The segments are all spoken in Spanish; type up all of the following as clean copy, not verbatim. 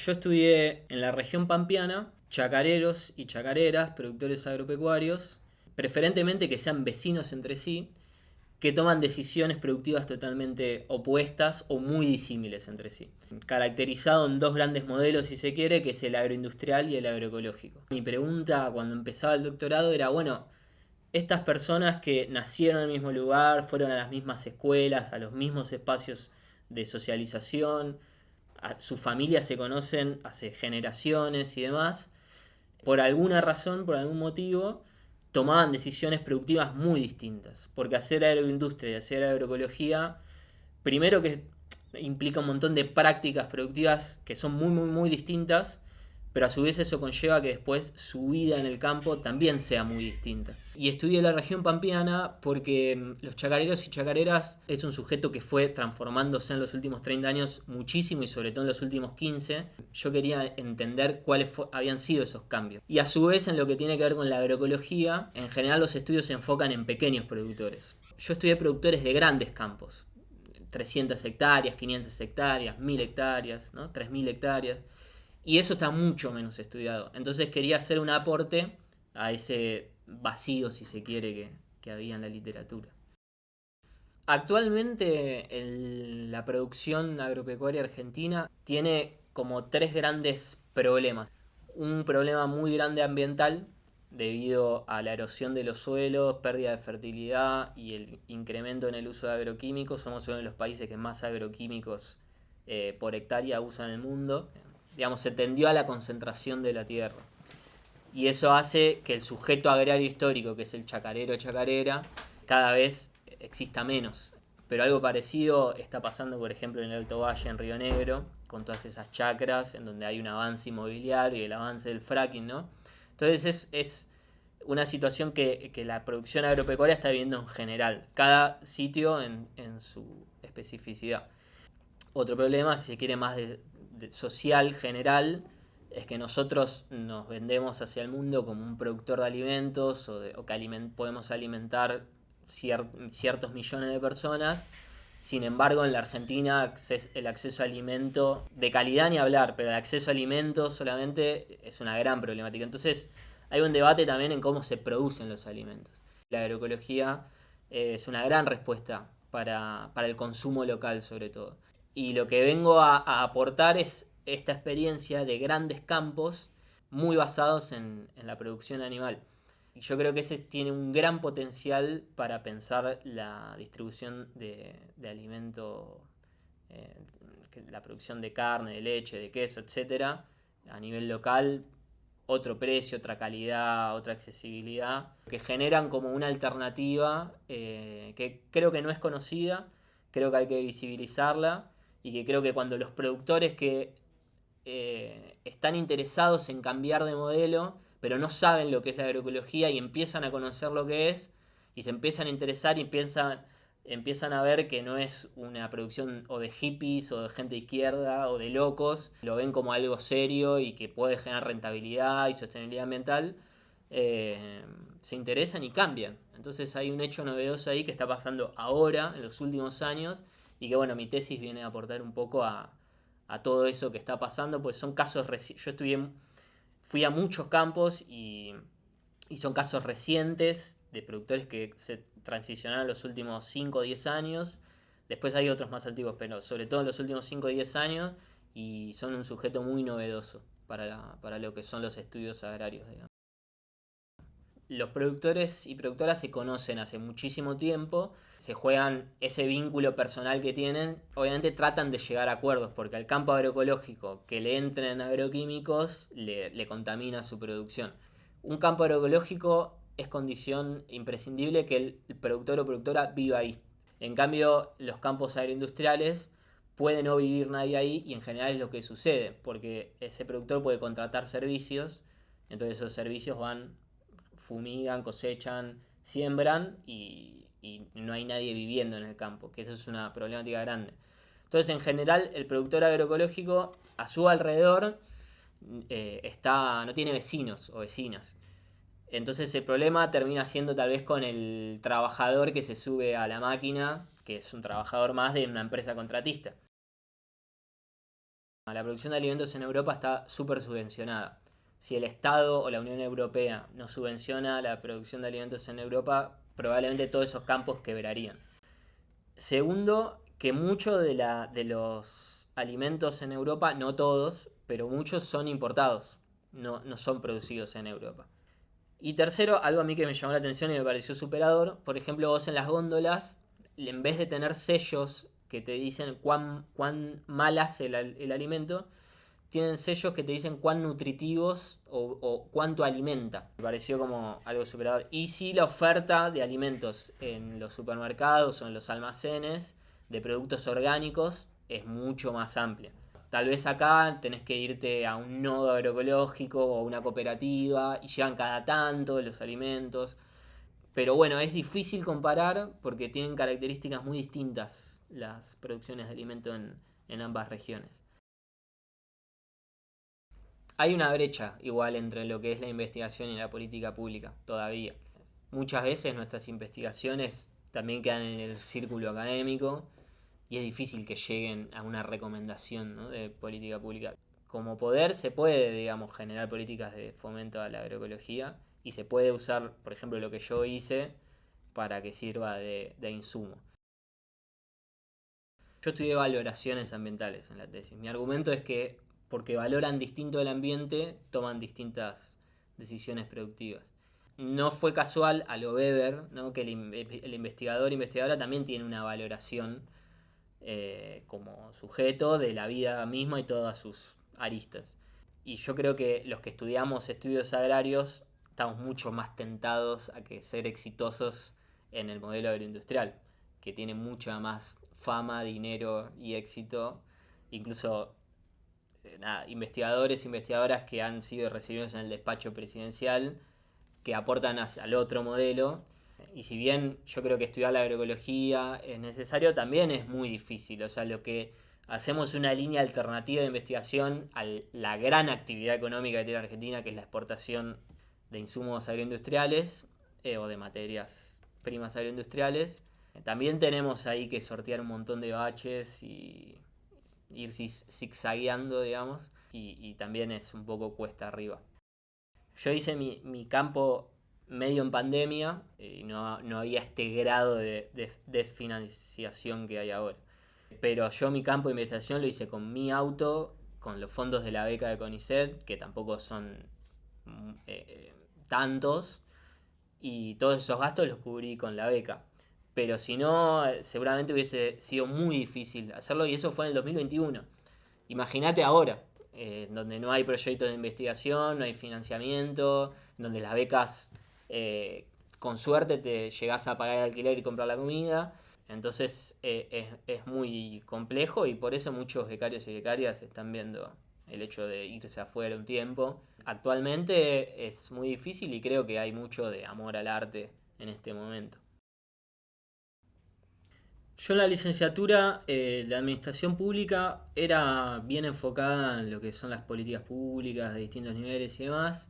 Yo estudié en la región pampeana, chacareros y chacareras, productores agropecuarios, preferentemente que sean vecinos entre sí, que toman decisiones productivas totalmente opuestas o muy disímiles entre sí. Caracterizado en dos grandes modelos, si se quiere, que es el agroindustrial y el agroecológico. Mi pregunta cuando empezaba el doctorado era, bueno, estas personas que nacieron en el mismo lugar, fueron a las mismas escuelas, a los mismos espacios de socialización, a sus familias se conocen hace generaciones y demás, por alguna razón, por algún motivo, tomaban decisiones productivas muy distintas. Porque hacer agroindustria y hacer agroecología, primero que implica un montón de prácticas productivas que son muy distintas, pero a su vez eso conlleva que después su vida en el campo también sea muy distinta. Y estudié la región pampeana porque los chacareros y chacareras es un sujeto que fue transformándose en los últimos 30 años muchísimo y sobre todo en los últimos 15. Yo quería entender cuáles habían sido esos cambios. Y a su vez en lo que tiene que ver con la agroecología, en general los estudios se enfocan en pequeños productores. Yo estudié productores de grandes campos, 300 hectáreas, 500 hectáreas, 1000 hectáreas, ¿no? 3000 hectáreas. Y eso está mucho menos estudiado. Entonces quería hacer un aporte a ese vacío, si se quiere, que había en la literatura. Actualmente la producción agropecuaria argentina tiene como tres grandes problemas. Un problema muy grande ambiental debido a la erosión de los suelos, pérdida de fertilidad y el incremento en el uso de agroquímicos. Somos uno de los países que más agroquímicos por hectárea usan en el mundo. Digamos, se tendió a la concentración de la tierra. Y eso hace que el sujeto agrario histórico, que es el chacarero o chacarera, cada vez exista menos. Pero algo parecido está pasando, por ejemplo, en el Alto Valle, en Río Negro, con todas esas chacras, en donde hay un avance inmobiliario y el avance del fracking, ¿no? Entonces es una situación que la producción agropecuaria está viviendo en general, cada sitio en su especificidad. Otro problema, si se quiere, más de social general, es que nosotros nos vendemos hacia el mundo como un productor de alimentos o que podemos alimentar ciertos millones de personas. Sin embargo, en la Argentina el acceso a alimento, de calidad ni hablar, pero el acceso a alimentos solamente es una gran problemática. Entonces hay un debate también en cómo se producen los alimentos. La agroecología es una gran respuesta para el consumo local sobre todo. Y lo que vengo a aportar es esta experiencia de grandes campos muy basados en la producción animal. Y yo creo que ese tiene un gran potencial para pensar la distribución de alimento, eh, la producción de carne, de leche, de queso, etcétera, a nivel local, otro precio, otra calidad, otra accesibilidad, que generan como una alternativa que creo que no es conocida, creo que hay que visibilizarla y que creo que cuando los productores que están interesados en cambiar de modelo, pero no saben lo que es la agroecología y empiezan a conocer lo que es y se empiezan a interesar y empiezan a ver que no es una producción o de hippies o de gente de izquierda o de locos, lo ven como algo serio y que puede generar rentabilidad y sostenibilidad ambiental, se interesan y cambian. Entonces hay un hecho novedoso ahí que está pasando ahora, en los últimos años, y que bueno, mi tesis viene a aportar un poco a todo eso que está pasando, pues son casos yo fui a muchos campos y son casos recientes de productores que se transicionaron en los últimos 5 o 10 años. Después hay otros más antiguos, pero sobre todo en los últimos 5 o 10 años, y son un sujeto muy novedoso para lo que son los estudios agrarios, digamos. Los productores y productoras se conocen hace muchísimo tiempo, se juegan ese vínculo personal que tienen, obviamente tratan de llegar a acuerdos, porque al campo agroecológico que le entren agroquímicos le contamina su producción. Un campo agroecológico es condición imprescindible que el productor o productora viva ahí. En cambio, los campos agroindustriales puede no vivir nadie ahí y en general es lo que sucede, porque ese productor puede contratar servicios, entonces esos servicios fumigan, cosechan, siembran y no hay nadie viviendo en el campo, que eso es una problemática grande. Entonces, en general, el productor agroecológico a su alrededor no tiene vecinos o vecinas. Entonces el problema termina siendo tal vez con el trabajador que se sube a la máquina, que es un trabajador más de una empresa contratista. La producción de alimentos en Europa está súper subvencionada. Si el Estado o la Unión Europea no subvenciona la producción de alimentos en Europa, probablemente todos esos campos quebrarían. Segundo, que muchos de los alimentos en Europa, no todos, pero muchos son importados, no son producidos en Europa. Y tercero, algo a mí que me llamó la atención y me pareció superador, por ejemplo, vos en las góndolas, en vez de tener sellos que te dicen cuán mal hace el alimento, tienen sellos que te dicen cuán nutritivos o cuánto alimenta. Me pareció como algo superador. Y sí, la oferta de alimentos en los supermercados o en los almacenes de productos orgánicos es mucho más amplia. Tal vez acá tenés que irte a un nodo agroecológico o a una cooperativa y llegan cada tanto los alimentos. Pero bueno, es difícil comparar porque tienen características muy distintas las producciones de alimento en ambas regiones. Hay una brecha igual entre lo que es la investigación y la política pública, todavía. Muchas veces nuestras investigaciones también quedan en el círculo académico y es difícil que lleguen a una recomendación, ¿no?, de política pública. Como poder se puede, digamos, generar políticas de fomento a la agroecología y se puede usar, por ejemplo, lo que yo hice para que sirva de insumo. Yo estudié valoraciones ambientales en la tesis. Mi argumento es que porque valoran distinto el ambiente, toman distintas decisiones productivas. No fue casual a lo Weber, ¿no?, que el investigador investigadora también tiene una valoración como sujeto de la vida misma y todas sus aristas. Y yo creo que los que estudiamos estudios agrarios estamos mucho más tentados a que ser exitosos en el modelo agroindustrial, que tiene mucha más fama, dinero y éxito. Incluso investigadores e investigadoras que han sido recibidos en el despacho presidencial, que aportan al otro modelo. Y si bien yo creo que estudiar la agroecología es necesario, también es muy difícil. O sea, lo que hacemos es una línea alternativa de investigación a la gran actividad económica que tiene Argentina, que es la exportación de insumos agroindustriales o de materias primas agroindustriales. También tenemos ahí que sortear un montón de baches y ir zigzagueando, digamos, y también es un poco cuesta arriba. Yo hice mi campo medio en pandemia y no había este grado de desfinanciación que hay ahora. Pero yo mi campo de investigación lo hice con mi auto, con los fondos de la beca de CONICET, que tampoco son tantos, y todos esos gastos los cubrí con la beca. Pero si no, seguramente hubiese sido muy difícil hacerlo, y eso fue en el 2021. Imagínate ahora, donde no hay proyectos de investigación, no hay financiamiento, donde las becas, con suerte, te llegás a pagar el alquiler y comprar la comida. Entonces es muy complejo y por eso muchos becarios y becarias están viendo el hecho de irse afuera un tiempo. Actualmente es muy difícil y creo que hay mucho de amor al arte en este momento. Yo en la licenciatura de Administración Pública era bien enfocada en lo que son las políticas públicas de distintos niveles y demás,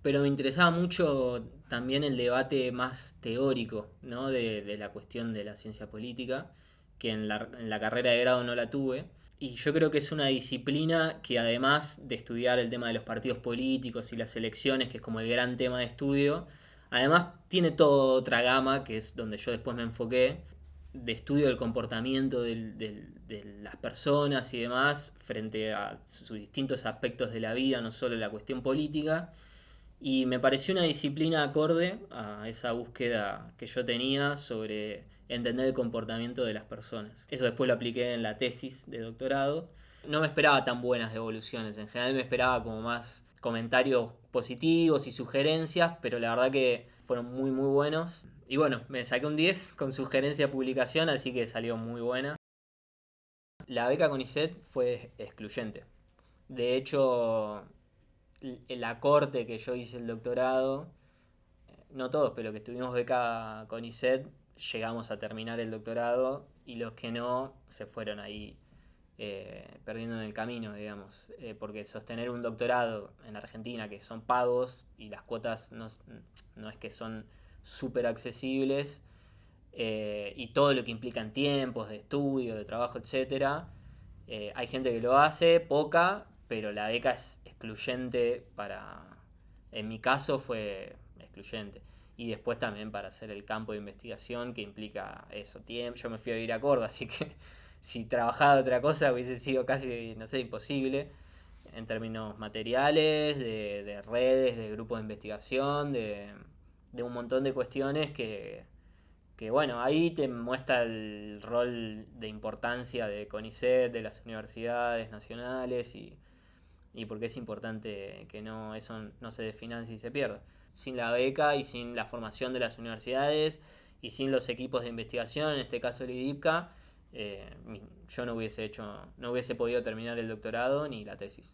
pero me interesaba mucho también el debate más teórico, ¿no?, de la cuestión de la ciencia política, que en la carrera de grado no la tuve. Y yo creo que es una disciplina que, además de estudiar el tema de los partidos políticos y las elecciones, que es como el gran tema de estudio, además tiene toda otra gama, que es donde yo después me enfoqué, de estudio del comportamiento de las personas y demás frente a sus distintos aspectos de la vida, no solo la cuestión política. Y me pareció una disciplina acorde a esa búsqueda que yo tenía sobre entender el comportamiento de las personas. Eso después lo apliqué en la tesis de doctorado. No me esperaba tan buenas devoluciones, en general me esperaba como más comentarios positivos y sugerencias, pero la verdad que fueron muy muy buenos. Y bueno, me saqué un 10 con sugerencia de publicación, así que salió muy buena. La beca CONICET fue excluyente. De hecho, la corte que yo hice el doctorado, no todos, pero los que estuvimos beca CONICET, llegamos a terminar el doctorado y los que no se fueron ahí perdiendo en el camino, digamos. Porque sostener un doctorado en Argentina, que son pagos y las cuotas no es que son súper accesibles, y todo lo que implica en tiempos de estudio, de trabajo, etcétera, Hay gente que lo hace, poca, pero la beca es excluyente en mi caso fue excluyente. Y después también para hacer el campo de investigación que implica eso, tiempo. Yo me fui a vivir a Córdoba, así que si trabajaba de otra cosa hubiese sido casi, no sé, imposible en términos materiales, de redes, de grupos de investigación, de un montón de cuestiones que bueno, ahí te muestra el rol de importancia de CONICET, de las universidades nacionales y por qué es importante que eso no se desfinancie y se pierda. Sin la beca y sin la formación de las universidades y sin los equipos de investigación, en este caso el IDIPCA, yo no hubiese podido terminar el doctorado ni la tesis.